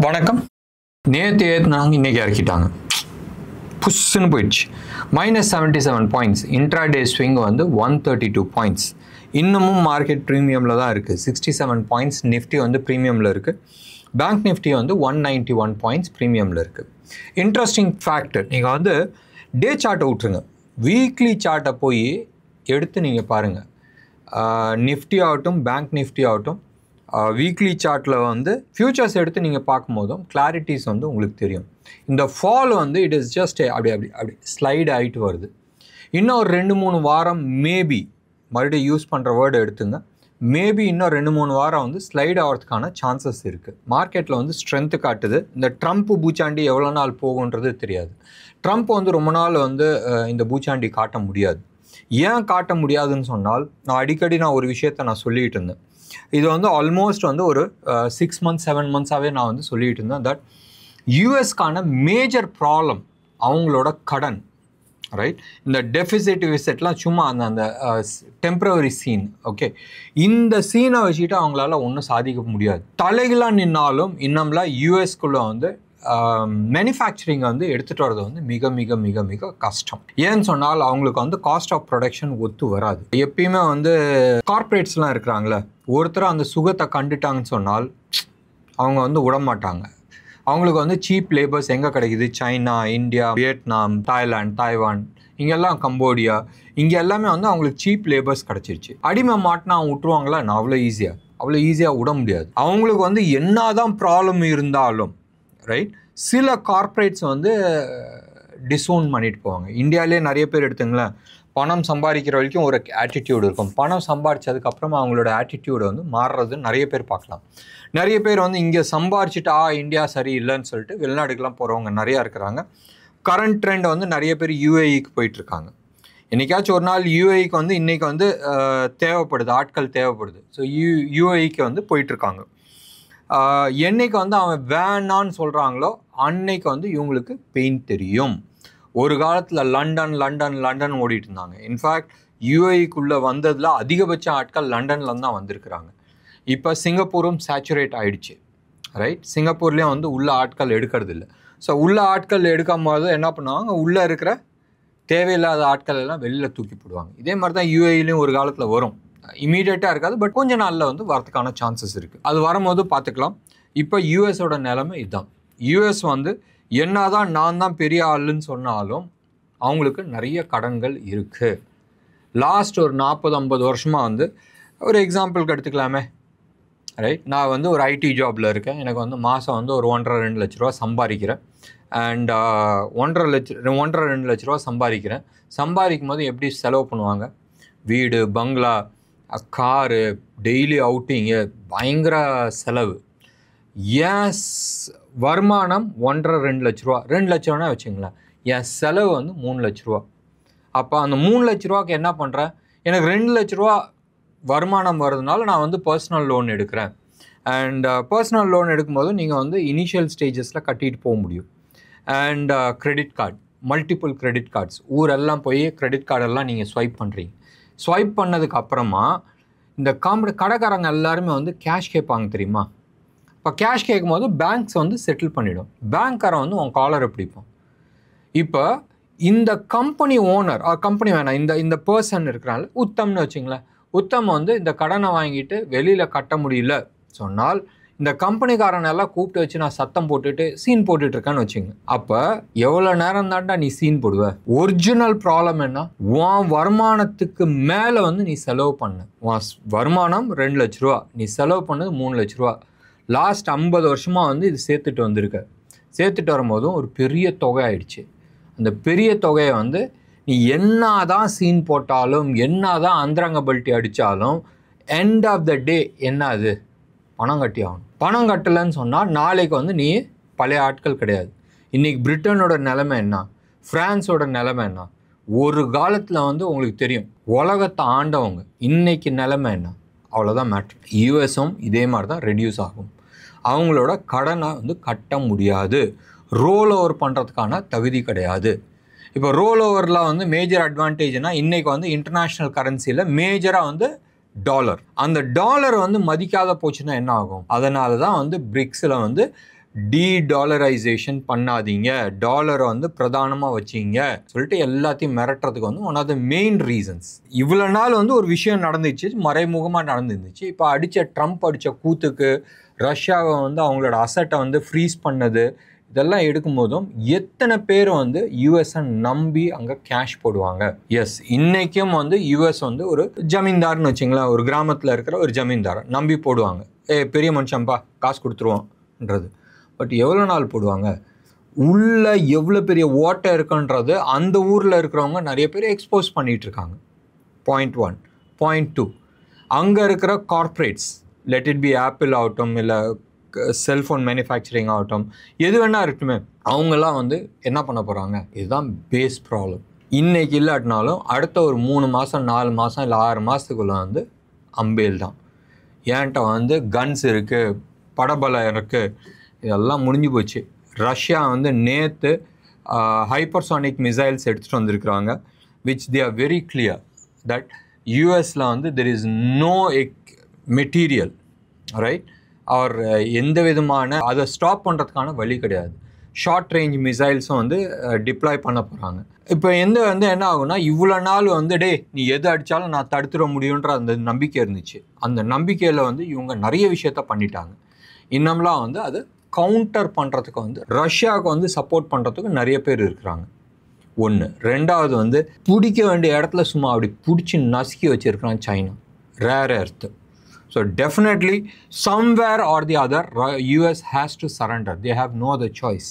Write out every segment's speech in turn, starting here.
வணக்கம். நேற்று ஏற்றினாங்க, இன்றைக்கி இறக்கிட்டாங்க. புஷ்ஷுன்னு போயிடுச்சு. -77 பாயிண்ட்ஸ். இன்ட்ராடே ஸ்விங் வந்து 132 பாயிண்ட்ஸ். இன்னமும் மார்க்கெட் ப்ரீமியமில் தான் இருக்குது. 67 பாயிண்ட்ஸ். நிஃப்டி வந்து ப்ரீமியமில் இருக்குது. பேங்க் நிஃப்டி வந்து 191 பாயிண்ட்ஸ் ப்ரீமியமில் இருக்குது. இன்ட்ரெஸ்டிங் ஃபேக்டர், நீங்கள் வந்து டே சார்ட்டை விட்ருங்க, வீக்லி சார்ட்டை போய் எடுத்து நீங்கள் பாருங்கள். நிஃப்டி ஆகட்டும், பேங்க் நிஃப்டி ஆகட்டும், வீக்லி சார்ட்டில் வந்து ஃப்யூச்சர்ஸ் எடுத்து நீங்கள் பார்க்கும்போதும் கிளாரிட்டிஸ் வந்து உங்களுக்கு தெரியும். இந்த ஃபால் வந்து இட் இஸ் ஜஸ்ட் அப்படி ஸ்லைடு ஆகிட்டு வருது. இன்னும் ஒரு 2-3 வாரம் மேபி, மறுபடியும் யூஸ் பண்ணுற வேர்டு எடுத்துங்க, மேபி இன்னும் 2-3 வாரம் வந்து ஸ்லைட் ஆகிறதுக்கான சான்சஸ் இருக்குது. மார்க்கெட்டில் வந்து ஸ்ட்ரென்த்து காட்டுது. இந்த ட்ரம்ப் பூச்சாண்டி எவ்வளோ நாள் போகுன்றது தெரியாது. ட்ரம்ப் வந்து ரொம்ப நாள் வந்து இந்த பூச்சாண்டி காட்ட முடியாது. ஏன் காட்ட முடியாதுன்னு சொன்னால், நான் அடிக்கடி ஒரு விஷயத்தை சொல்லிகிட்டு இருந்தேன். இது வந்து ஆல்மோஸ்ட் வந்து ஒரு 6 months 7 monthsஆகவே நான் வந்து சொல்லிகிட்டு இருந்தேன். தட் யூஎஸ்க்கான மேஜர் ப்ராப்ளம் அவங்களோட கடன், ரைட்? இந்த டெஃபிசிட் விசிட்லாம் சும்மா அந்த டெம்பரவரி சீன். ஓகே, இந்த சீனை வச்சுட்டு அவங்களால ஒன்றும் சாதிக்க முடியாது. தலைகளாக நின்னாலும் இன்னம்லாம் யூஎஸ்குள்ளே வந்து மேனுஃபேக்சரிங்கை வந்து எடுத்துகிட்டு வரது வந்து மிக மிக மிக மிக கஷ்டம். ஏன்னு சொன்னால் அவங்களுக்கு வந்து காஸ்ட் ஆஃப் ப்ரொடக்ஷன் ஒத்து வராது. எப்பயுமே வந்து கார்ப்பரேட்ஸ்லாம் இருக்கிறாங்களே, ஒருத்தர் அந்த சுகத்தை கண்டுட்டாங்கன்னு சொன்னால் அவங்க வந்து விடமாட்டாங்க. அவங்களுக்கு வந்து சீப் லேபர்ஸ் எங்கே கிடைக்குது? China, India, Vietnam, Thailand, Taiwan, இங்கெல்லாம் கம்போடியா, இங்கே எல்லாமே வந்து அவங்களுக்கு சீப் லேபர்ஸ் கிடச்சிருச்சு. அடிமை மாட்டினா அவங்க விட்டுருவாங்களா? நான் அவ்வளோ ஈஸியாக விட முடியாது. அவங்களுக்கு வந்து என்னதான் ப்ராப்ளம் இருந்தாலும், ரைட், சில கார்ப்பரேட்ஸ் வந்து டிசோன் பண்ணிட்டு போவாங்க. இந்தியாவிலே நிறைய பேர் எடுத்துங்களேன், பணம் சம்பாதிக்கிற வரைக்கும் ஒரு ஆட்டிடியூடு இருக்கும். பணம் சம்பாதிச்சதுக்கப்புறமா அவங்களோட ஆட்டிடியூடை வந்து மாறுறது நிறைய பேர் பார்க்கலாம். நிறைய பேர் வந்து இங்கே சம்பாரிச்சுட்டு இந்தியா சரி இல்லைன்னு சொல்லிட்டு வெளிநாடுக்கெலாம் போகிறவங்க நிறையா இருக்கிறாங்க. கரண்ட் ட்ரெண்ட் வந்து நிறைய பேர் யூஏஇக்கு போயிட்டுருக்காங்க. என்றைக்காச்சும் ஒரு நாள் யூஏஇக்கு வந்து இன்றைக்கி வந்து தேவைப்படுது, ஆட்கள் தேவைப்படுது. ஸோ யூஏஇக்கு வந்து போயிட்டுருக்காங்க. என்னைக்கு வந்து அவன் வேணான்னு சொல்கிறாங்களோ அன்னைக்கு வந்து இவங்களுக்கு பெயின் தெரியும். ஒரு காலத்தில் லண்டன் ஓடிட்டு இருந்தாங்க. இன்ஃபேக்ட் யூஏஇக்குள்ளே வந்ததில் அதிகபட்ச ஆட்கள் லண்டன்லேருந்து தான் வந்திருக்கிறாங்க. இப்போ சிங்கப்பூரும் சேச்சுரேட் ஆகிடுச்சு, ரைட்? சிங்கப்பூர்லேயும் வந்து உள்ள ஆட்கள் எடுக்கிறது இல்லை. ஸோ உள்ள ஆட்கள் எடுக்கும் போது என்ன பண்ணுவாங்க, உள்ளே இருக்கிற தேவையில்லாத ஆட்கள் எல்லாம் வெளியில் தூக்கி போடுவாங்க. இதே மாதிரி தான் யூஏஇலையும் ஒரு காலத்தில் வரும். இமீடியட்டாக இருக்காது, பட் கொஞ்ச நாளில் வந்து வரதுக்கான சான்சஸ் இருக்குது. அது வரும்போது பார்த்துக்கலாம். இப்போ யூஎஸோட நிலைமை இதுதான். யூஎஸ் வந்து என்னதான் நான் தான் பெரிய ஆளுன்னு சொன்னாலும் அவங்களுக்கு நிறைய கடன்கள் இருக்குது. லாஸ்ட் ஒரு 40-50 வருஷமாக வந்து ஒரு எக்ஸாம்பிளுக்கு எடுத்துக்கலாமே, ரைட்? நான் வந்து ஒரு ஐடி ஜாபில் இருக்கேன். எனக்கு வந்து மாதம் வந்து ஒரு 1.5-2 லட்ச ரூபா சம்பாதிக்கிறேன். அண்ட் 1.5-2 லட்ச ரூபா சம்பாதிக்கும் போது எப்படி செலவு பண்ணுவாங்க? வீடு, பங்களா, காரு, டெய்லி அவுட்டிங்கு, பயங்கர செலவு. ஏன் வருமானம் 1.5-2 லட்ச ரூபா, 2 லட்ச ரூபானா வச்சுங்களேன், என் செலவு வந்து 3 லட்ச ரூபா. அப்போ அந்த 3 லட்ச ரூபாய்க்கு என்ன பண்ணுறேன்? எனக்கு 2 லட்ச ரூபா வருமானம் வருதுனால நான் வந்து பர்சனல் லோன் எடுக்கிறேன். அண்ட் பர்சனல் லோன் எடுக்கும்போது நீங்கள் வந்து இனிஷியல் ஸ்டேஜஸில் கட்டிட்டு போக முடியும். And credit card, multiple credit cards, ஊரெல்லாம் போய் கிரெடிட் கார்டெல்லாம் நீங்கள் ஸ்வைப் பண்ணுறீங்க. ஸ்வைப் பண்ணதுக்கு அப்புறமா இந்த கடைக்காரங்க எல்லாருமே வந்து கேஷ் கேட்பாங்க, தெரியுமா? இப்போ கேஷ் கேட்கும் போது பேங்க்ஸ் வந்து செட்டில் பண்ணிவிடும். பேங்க்காரன் வந்து உன் காலரை பிடிப்பான். இப்போ இந்த கம்பெனி ஓனர், கம்பெனி வேணாம், இந்த பர்சன் இருக்கிறாங்க, உத்தம்னு வச்சுங்களேன், உத்தம் வந்து இந்த கடனை வாங்கிட்டு வெளியில் கட்ட முடியல சொன்னால் இந்த கம்பெனிக்காரனெல்லாம் கூப்பிட்டு வச்சு நான் சத்தம் போட்டுட்டு சீன் போட்டுட்ருக்கேன்னு வச்சுங்க. அப்போ எவ்வளோ நேரம் தாண்டா நீ சீன் போடுவ? ஒரிஜினல் ப்ராப்ளம் என்ன? உன் வருமானத்துக்கு மேலே வந்து நீ செலவு பண்ண. உன் வருமானம் 2 லட்ச ரூபா, நீ செலவு பண்ணது 3 லட்ச ரூபா. லாஸ்ட் 50 வருஷமாக வந்து இது சேர்த்துட்டு வந்திருக்க. சேர்த்துட்டு வரும்போதும் ஒரு பெரிய தொகை ஆயிடுச்சு. அந்த பெரிய தொகையை வந்து நீ என்ன தான் சீன் போட்டாலும், என்ன தான் அந்தரங்க பல்ட்டி அடித்தாலும், எண்ட் ஆஃப் த டே என்ன அது? பணம் கட்டி ஆகணும். பணம் கட்டலைன்னு சொன்னால் நாளைக்கு வந்து நீ பழைய ஆட்கள் கிடையாது. இன்றைக்கி பிரிட்டனோட நிலைமை என்ன, ஃப்ரான்ஸோட நிலைமை என்ன? ஒரு காலத்தில் வந்து உங்களுக்கு தெரியும், உலகத்தை ஆண்டவங்க. இன்றைக்கி நிலைமை என்ன? அவ்வளோதான் மேட்ரு. யூஎஸும் இதே மாதிரி தான் ரெடியூஸ் ஆகும். அவங்களோட கடனை வந்து கட்ட முடியாது. ரோல் ஓவர் பண்ணுறதுக்கான தகுதி கிடையாது. இப்போ ரோல் ஓவரில் வந்து மேஜர் அட்வான்டேஜ்னால் இன்றைக்கி வந்து இன்டர்நேஷ்னல் கரன்சியில் மேஜராக வந்து டாலர். அந்த டாலர் வந்து மதிக்காத போச்சுன்னா என்ன ஆகும்? அதனால தான் வந்து பிரிக்ஸில் வந்து டீடாலரைசேஷன் பண்ணாதீங்க, டாலரை வந்து பிரதானமாக வச்சிங்க சொல்லிட்டு எல்லாத்தையும் மிரட்டுறதுக்கு வந்து one of the main reasons. இவ்வளோ நாள் வந்து ஒரு விஷயம் நடந்துச்சு, மறைமுகமாக நடந்துருந்துச்சு. இப்போ ட்ரம்ப் அடித்த கூத்துக்கு ரஷ்யாவை வந்து அவங்களோட அசட்டை வந்து ஃப்ரீஸ் பண்ணது இதெல்லாம் எடுக்கும்போதும் எத்தனை பேர் வந்து யூஎஸ்ஐ நம்பி அங்கே கேஷ் போடுவாங்க? எஸ், இன்றைக்கும் வந்து யூஎஸ் வந்து ஒரு ஜமீன்தார்னு வச்சிங்களேன், ஒரு கிராமத்தில் இருக்கிற ஒரு ஜமீன்தாரை நம்பி போடுவாங்க. பெரிய மனுஷன்பா காசு கொடுத்துருவோன்றது. பட் எவ்வளோ நாள் போடுவாங்க? உள்ள எவ்வளோ பெரிய ஓட்டை இருக்குன்றது அந்த ஊரில் இருக்கிறவங்க நிறைய பேர் எக்ஸ்போஸ் பண்ணிகிட்ருக்காங்க. பாயிண்ட் 1. பாயிண்ட் 2, அங்கே இருக்கிற corporates, let it be apple ஆகட்டும், இல்லை செல்ஃபோன் மேனுஃபேக்சரிங் ஆகட்டும், எது வேணா இருக்கட்டுமே, அவங்கெல்லாம் வந்து என்ன பண்ண போகிறாங்க? இதுதான் பேஸ் ப்ராப்ளம். இன்றைக்கி இல்லாட்டினாலும் அடுத்த ஒரு 3 மாதம் 4 மாதம் இல்லை 6 மாதத்துக்குள்ளே வந்து அம்பேல் தான். ஏன்ட்ட வந்து கன்ஸ் இருக்குது, படபலம் இருக்குது, இதெல்லாம் முடிஞ்சு போச்சு. ரஷ்யா வந்து நேற்று ஹைப்பர்சானிக் மிசைல்ஸ் எடுத்துகிட்டு வந்திருக்கிறாங்க, which they are very clear that யூஎஸில் வந்து there is no material, right, அவர் எந்த விதமான அதை ஸ்டாப் பண்ணுறதுக்கான வழி கிடையாது. ஷார்ட் ரேஞ்ச் மிசைல்ஸும் வந்து டிப்ளாய் பண்ண போகிறாங்க. இப்போ வந்து என்ன ஆகுனா, இவ்வளோ நாள் வந்து நீ எது அடித்தாலும் நான் தடுத்துட முடியுன்ற அந்த நம்பிக்கை இருந்துச்சு. அந்த நம்பிக்கையில் வந்து இவங்க நிறைய விஷயத்த பண்ணிட்டாங்க. இன்னம்லாம் வந்து அது கவுண்டர் பண்ணுறதுக்கு வந்து ரஷ்யாவுக்கு வந்து சப்போர்ட் பண்ணுறதுக்கு நிறைய பேர் இருக்கிறாங்க. 1. 2வது வந்து பிடிக்க வேண்டிய இடத்துல சும்மா அப்படி பிடிச்சி நசுக்கி வச்சுருக்கிறான் China, rare earth. So definitely somewhere or the other US has to surrender. They have no other choice.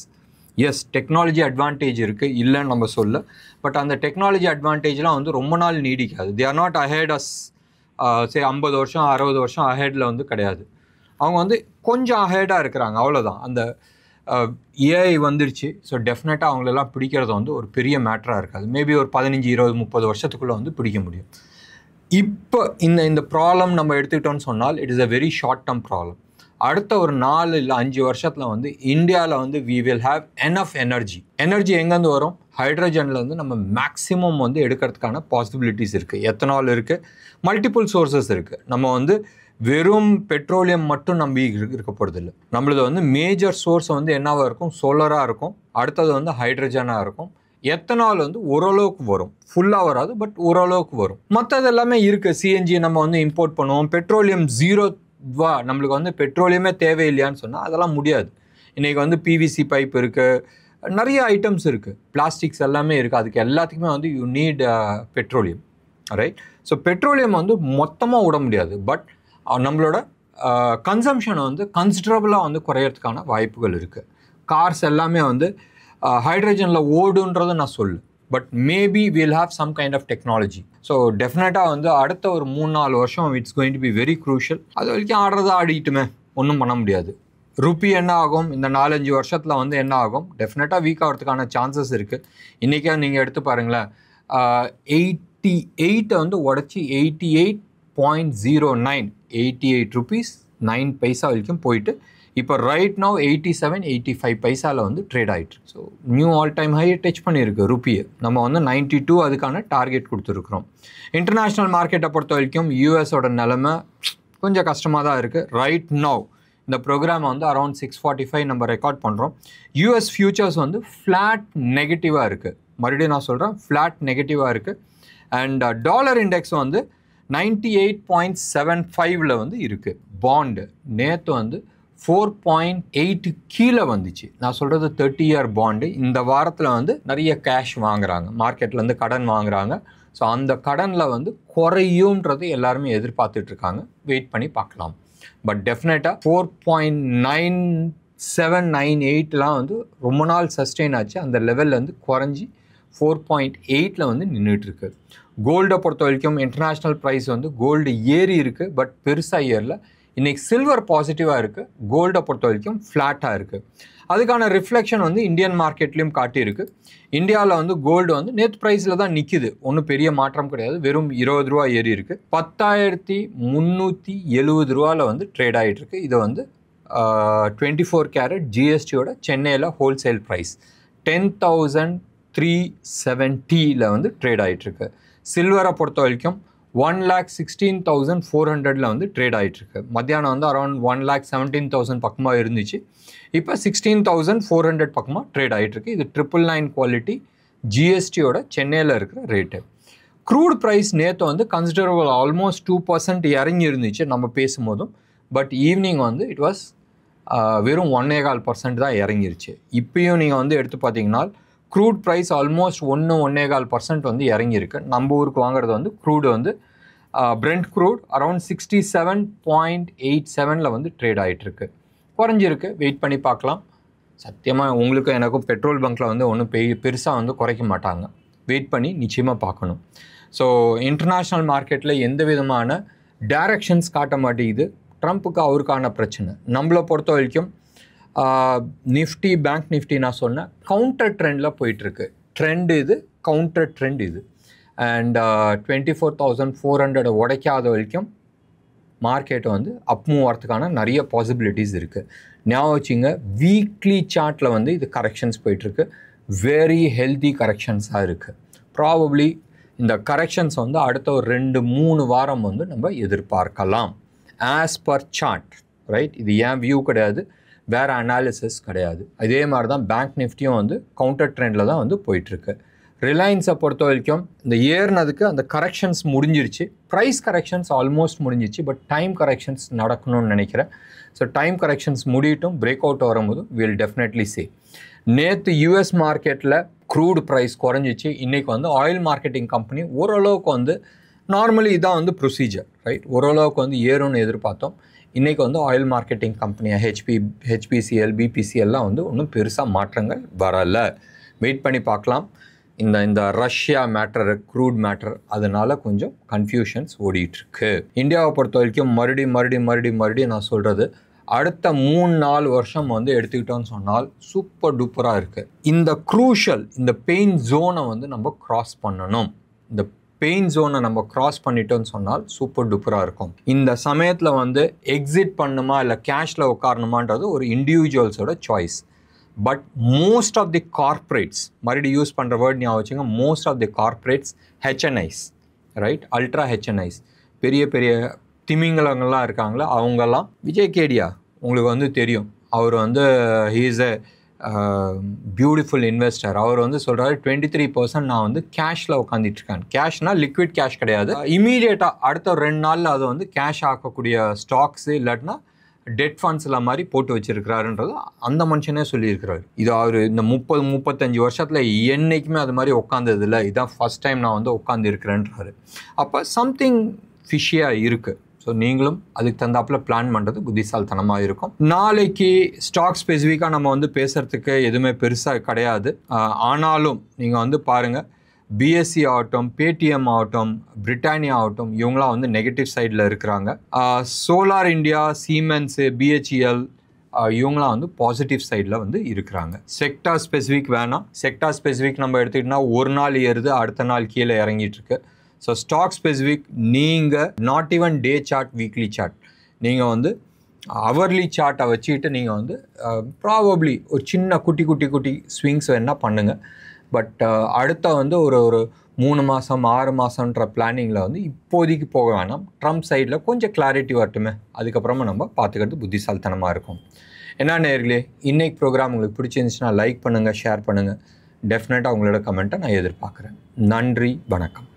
Yes, technology advantage இருக்குது, இல்லைன்னு நம்ம சொல்ல. பட் அந்த டெக்னாலஜி அட்வான்டேஜ்லாம் வந்து ரொம்ப நாள் நீடிக்காது. They are not ahead us, say 50 வருஷம் 60 வருஷம் அஹெடில் வந்து கிடையாது. அவங்க வந்து கொஞ்சம் அஹெடாக இருக்கிறாங்க, அவ்வளோதான். அந்த ஏஐ வந்துருச்சு. ஸோ டெஃபினட்டாக அவங்களெல்லாம் பிடிக்கிறது வந்து ஒரு பெரிய மேட்டராக இருக்காது. மேபி ஒரு 15 20 30 வருஷத்துக்குள்ளே வந்து பிடிக்க முடியும். இப்போ இந்த ப்ராப்ளம் நம்ம எடுத்துக்கிட்டோன்னு சொன்னால் it is a very short term problem. அடுத்த ஒரு 4 இல்லை 5 வருஷத்தில் வந்து இந்தியாவில் வந்து we will have enough energy. எங்கேருந்து வரும்? ஹைட்ரஜனில் வந்து நம்ம மேக்ஸிமம் வந்து எடுக்கிறதுக்கான பாசிபிலிட்டிஸ் இருக்குது. எத்தனால் இருக்குது, மல்டிபிள் சோர்ஸஸ் இருக்குது. நம்ம வந்து வெறும் பெட்ரோலியம் மட்டும் நம்பி இருக்க போகிறதில்ல. நம்மளது வந்து மேஜர் சோர்ஸ் வந்து என்னவாக இருக்கும்? சோலராக இருக்கும். அடுத்தது வந்து ஹைட்ரஜனாக இருக்கும். எத்தனால் வந்து ஓரளவுக்கு வரும், ஃபுல்லாக வராது, பட் ஓரளவுக்கு வரும். மற்றது எல்லாமே இருக்குது. சிஎன்ஜி நம்ம வந்து இம்போர்ட் பண்ணுவோம். பெட்ரோலியம் ஜீரோவா, நம்மளுக்கு வந்து பெட்ரோலியமே தேவையில்லையான்னு சொன்னால் அதெல்லாம் முடியாது. இன்றைக்கி வந்து பிவிசி பைப் இருக்குது, நிறைய ஐட்டம்ஸ் இருக்குது, பிளாஸ்டிக்ஸ் எல்லாமே இருக்குது. அதுக்கு எல்லாத்துக்குமே வந்து you need petroleum, right? So petroleum வந்து மொத்தமாக விட முடியாது, பட் நம்மளோட கன்சம்ஷனை வந்து கன்சிடரபுளாக வந்து குறையிறதுக்கான வாய்ப்புகள் இருக்குது. கார்ஸ் எல்லாமே வந்து ஹைட்ரஜனில் ஓடுன்றது நான் சொல்லு, but maybe will have some kind of technology. So டெஃபினட்டாக வந்து அடுத்த ஒரு 3-4 வருஷம் it's going to be very crucial. அது வரைக்கும் ஆடுறதா ஆடிட்டுமே, ஒன்றும் பண்ண முடியாது. ருப்பி என்ன ஆகும்? இந்த 4-5 வருஷத்தில் வந்து என்ன ஆகும்? டெஃபினட்டாக வீக் ஆகிறதுக்கான சான்சஸ் இருக்குது. இன்றைக்கே நீங்கள் எடுத்து பாருங்களேன், 88 வந்து உடச்சி 88.09 88 rupees 9 பைசா வரைக்கும் போயிட்டு இப்போ ரைட் நவ் 87-85 பைசாவில் வந்து ட்ரேட் ஆகிட்டு. So new all time high touch பண்ணியிருக்கு ருப்பியை. நம்ம வந்து 92 அதுக்கான டார்கெட் கொடுத்துருக்குறோம். இன்டர்நேஷ்னல் மார்க்கெட்டை பொறுத்த வரைக்கும் யூஎஸோட நிலைமை கொஞ்சம் கஷ்டமாக தான் இருக்குது. ரைட் நவ் இந்த ப்ரோக்ராம் வந்து அரௌண்ட் 645 நம்ம ரெக்கார்ட் பண்ணுறோம். யூஎஸ் ஃபியூச்சர்ஸ் வந்து ஃப்ளாட் நெகட்டிவாக இருக்குது. மறுபடியும் நான் சொல்கிறேன், ஃப்ளாட் நெகட்டிவாக இருக்குது. அண்ட் டாலர் இண்டெக்ஸ் வந்து 98.75 வந்து இருக்குது. பாண்டு நேற்று வந்து 4.8 கீழே வந்துச்சு. நான் சொல்கிறது 30 இயர் பாண்டு. இந்த வாரத்தில் வந்து நிறைய கேஷ் வாங்குறாங்க, மார்க்கெட்லேருந்து கடன் வாங்குறாங்க. ஸோ அந்த கடனில் வந்து குறையும்ன்றது எல்லாருமே எதிர்பார்த்துட்ருக்காங்க. வெயிட் பண்ணி பார்க்கலாம். பட் டெஃபினட்டாக 4.9798 வந்து ரொம்ப நாள் சஸ்டெயின் ஆச்சு. அந்த லெவல்லேருந்து குறைஞ்சி 4.8 வந்து நின்றுட்டுருக்கு. கோல்டை பொறுத்த வரைக்கும் இன்டர்நேஷ்னல் ப்ரைஸ் வந்து கோல்டு ஏறி இருக்குது, பட் பெருசாக ஏறல. இன்றைக்கி சில்வர் பாசிட்டிவாக இருக்குது, கோல்டை பொறுத்த வரைக்கும் ஃப்ளாட்டாக இருக்குது. அதுக்கான ரிஃப்ளெக்ஷன் வந்து இந்தியன் மார்க்கெட்லேயும் காட்டியிருக்கு. இந்தியாவில் வந்து கோல்டு வந்து நேற்று ப்ரைஸில் தான் நிற்கிது, ஒன்றும் பெரிய மாற்றம் கிடையாது. வெறும் 20 ரூபா ஏறி இருக்குது. 10,370 ரூபாவில் வந்து ட்ரேட் ஆகிட்டுருக்கு. இது வந்து 24 கேரட் ஜிஎஸ்டியோட சென்னையில் ஹோல்சேல் ப்ரைஸ் 10,370 வந்து ட்ரேட் ஆகிட்டுருக்கு. சில்வரை பொறுத்த வரைக்கும் 1,16,400 வந்து ட்ரேட் ஆகிட்டு இருக்கு. மத்தியானம் வந்து அரௌண்ட் 1,17,000 பக்கமாக இருந்துச்சு. இப்போ 16,400 பக்கமாக ட்ரேட் ஆகிட்டு இருக்கு. இது 999 குவாலிட்டி ஜிஎஸ்டியோட சென்னையில் இருக்கிற ரேட்டு. க்ரூட் ப்ரைஸ் நேற்று வந்து கன்சிடரபிள் ஆல்மோஸ்ட் 2% இறங்கி இருந்துச்சு நம்ம பேசும்போதும். பட் ஈவினிங் வந்து இட் வாஸ் வெறும் 1.25% தான் இறங்கிருச்சு. இப்பயும் நீங்கள் வந்து எடுத்து பார்த்தீங்கன்னா க்ரூட் ப்ரைஸ் ஆல்மோஸ்ட் 1.25% வந்து இறங்கியிருக்கு. நம்ம ஊருக்கு வாங்குறது வந்து க்ரூடு வந்து பிரெண்ட் க்ரூட் அரௌண்ட் 67.87 வந்து ட்ரேட் ஆகிட்டுருக்கு. குறைஞ்சிருக்கு, வெயிட் பண்ணி பார்க்கலாம். சத்தியமாக உங்களுக்கும் எனக்கும் பெட்ரோல் பங்க்கில் வந்து ஒன்றும் பெருசாக வந்து குறைக்க மாட்டாங்க. வெயிட் பண்ணி நிச்சயமாக பார்க்கணும். ஸோ இன்டர்நேஷ்னல் மார்க்கெட்டில் எந்த விதமான டைரக்ஷன்ஸ் காட்ட மாட்டேங்குது. ட்ரம்ப்புக்கு அவருக்கான பிரச்சனை. நம்மளை பொறுத்த வரைக்கும் நிஃப்டி, பேங்க் நிஃப்டி நான் சொன்னேன் கவுண்டர் ட்ரெண்டில் போயிட்டுருக்கு. ட்ரெண்ட் இது, கவுண்டர் ட்ரெண்ட் இது. அண்ட் 24,400 உடைக்காத வரைக்கும் மார்க்கெட்டை வந்து அப் மூவ் ஆகிறதுக்கான நிறைய பாசிபிலிட்டிஸ் இருக்குது. ஞாபகம் வச்சுங்க, வீக்லி சார்ட்டில் வந்து இது கரெக்ஷன்ஸ் போயிட்டுருக்கு. வெரி ஹெல்தி கரெக்ஷன்ஸாக இருக்குது. ப்ராபப்ளி இந்த கரெக்ஷன்ஸ் வந்து அடுத்த ஒரு 2-3 வாரம் வந்து நம்ம எதிர்பார்க்கலாம். As per chart, right? இது ஏன் வியூ கிடையாது, வேறு அனாலிசிஸ் கிடையாது. இதே மாதிரி தான் பேங்க் நிஃப்டியும் வந்து கவுண்டர் ட்ரெண்டில் தான் வந்து போயிட்டுருக்கு. ரிலையன்ஸை பொறுத்த வரைக்கும் இந்த ஏறினதுக்கு அந்த கரெக்ஷன்ஸ் முடிஞ்சிருச்சு. ப்ரைஸ் கரெக்ஷன்ஸ் ஆல்மோஸ்ட் முடிஞ்சிச்சு. பட் டைம் கரெக்ஷன்ஸ் நடக்கணும்னு நினைக்கிறேன். ஸோ டைம் கரெக்ஷன்ஸ் முடியட்டும். பிரேக் அவுட் வரும்போது வில் டெஃபினெட்லி சே. நேற்று யூஎஸ் மார்க்கெட்டில் க்ரூட் ப்ரைஸ் குறைஞ்சிச்சு. இன்றைக்கி வந்து ஆயில் மார்க்கெட்டிங் கம்பெனி ஓரளவுக்கு வந்து நார்மலி இதான் வந்து ப்ரொசீஜர், ரைட்? ஓரளவுக்கு வந்து ஏறும்னு எதிர்பார்த்தோம். இன்றைக்கி வந்து ஆயில் மார்க்கெட்டிங் கம்பெனியாக ஹெச்பிசிஎல், பிபிசிஎல்லாம் வந்து ஒன்றும் பெருசாக மாற்றங்கள் வரலை. வெயிட் பண்ணி பார்க்கலாம். இந்த ரஷ்யா மேட்டர், க்ரூட் மேட்டர், அதனால் கொஞ்சம் கன்ஃபியூஷன்ஸ் ஓடிட்டுருக்கு. இந்தியாவை பொறுத்த வரைக்கும் மறுபடியும் நான் சொல்கிறது, அடுத்த 3-4 வருஷம் வந்து எடுத்துக்கிட்டோன்னு சொன்னால் சூப்பர் டூப்பராக இருக்குது. இந்த க்ரூஷல், இந்த பெயின் ஜோனை வந்து நம்ம க்ராஸ் பண்ணணும். இந்த பெயின் ஜோனை நம்ம க்ராஸ் பண்ணிட்டோன்னு சொன்னால் சூப்பர் டூப்பராக இருக்கும். இந்த சமயத்தில் வந்து எக்ஸிட் பண்ணுமா இல்லை கேஷில் உட்காரணுமான்றது ஒரு இண்டிவிஜுவல்ஸோட choice. But most of the corporates, மறுபடியும் யூஸ் பண்ணுற வேர்ட் ஞாபகம் வச்சுங்க, most of the corporates HNIs, right? Ultra HNIs, பெரிய பெரிய திமிங்கலங்கள்லாம் இருக்காங்களா, அவங்கெல்லாம். விஜய் கேடியா உங்களுக்கு வந்து தெரியும், அவர் வந்து he is a beautiful investor. அவர் வந்து சொல்கிறாரு 23% நான் வந்து கேஷில் உட்காந்துட்ருக்கேன். கேஷ்னால் லிக்விட் கேஷ் கிடையாது, இமீடியட்டாக அடுத்த 2 நாளில் அதை வந்து கேஷ் ஆக்கக்கூடிய ஸ்டாக்ஸு இல்லாட்டினா டெட் ஃபண்ட்ஸில் மாதிரி போட்டு வச்சுருக்கிறாருன்றது அந்த மனுஷனே சொல்லியிருக்கிறாரு. இது அவர் இந்த 30-35 வருஷத்தில் என்றைக்குமே அது மாதிரி உட்காந்ததில்லை, இதுதான் ஃபஸ்ட் டைம் நான் வந்து உட்காந்து இருக்கிறேன்றாரு. அப்போ சம்திங் ஃபிஷியாக இருக்குது. ஸோ நீங்களும் அதுக்கு தந்தாப்பில் பிளான் பண்ணுறது புத்திசாலித்தனமாக இருக்கும். நாளைக்கு ஸ்டாக் ஸ்பெசிஃபிக்காக நம்ம வந்து பேசுகிறதுக்கு எதுவுமே பெருசாக கிடையாது. ஆனாலும் நீங்கள் வந்து பாருங்கள், பிஎஸ்சி ஆகட்டும், பேடிஎம் ஆகட்டும், பிரிட்டானியா ஆகட்டும், இவங்களாம் வந்து நெகட்டிவ் சைடில் இருக்கிறாங்க. சோலார் இந்தியா, சீமென்ஸு, பிஹெச்இஎல் இவங்களாம் வந்து பாசிட்டிவ் சைடில் வந்து இருக்கிறாங்க. செக்டார் ஸ்பெசிஃபிக் வேணாம். செக்டார் ஸ்பெசிஃபிக் நம்ம எடுத்துக்கிட்டோம்னா ஒரு நாள் ஏறுது, அடுத்த நாள் கீழே இறங்கிட்டு இருக்கு. ஸோ ஸ்டாக் ஸ்பெசிஃபிக் நீங்கள் not even day chart, weekly chart, நீங்கள் வந்து அவர்லி சார்ட்டை வச்சுக்கிட்டு நீங்கள் வந்து ப்ராபப்ளி ஒரு சின்ன குட்டி ஸ்விங்ஸ் வேணால் பண்ணுங்கள். பட் அடுத்த வந்து ஒரு 3 மாதம் 6 மாதம்ன்ற பிளானிங்கில் வந்து இப்போதைக்கு போக வேணாம். ட்ரம்ப் சைடில் கொஞ்சம் கிளாரிட்டி வரட்டுமே, அதுக்கப்புறமா நம்ம பார்த்துக்கிறது புத்திசாலித்தனமாக இருக்கும். என்ன நேயர்களே, இன்றைக்கி ப்ரோக்ராம் உங்களுக்கு பிடிச்சிருந்துச்சுன்னா லைக் பண்ணுங்கள், ஷேர் பண்ணுங்கள். டெஃபினட்டாக உங்களோட கமெண்ட்டை நான் எதிர்பார்க்குறேன். நன்றி, வணக்கம்.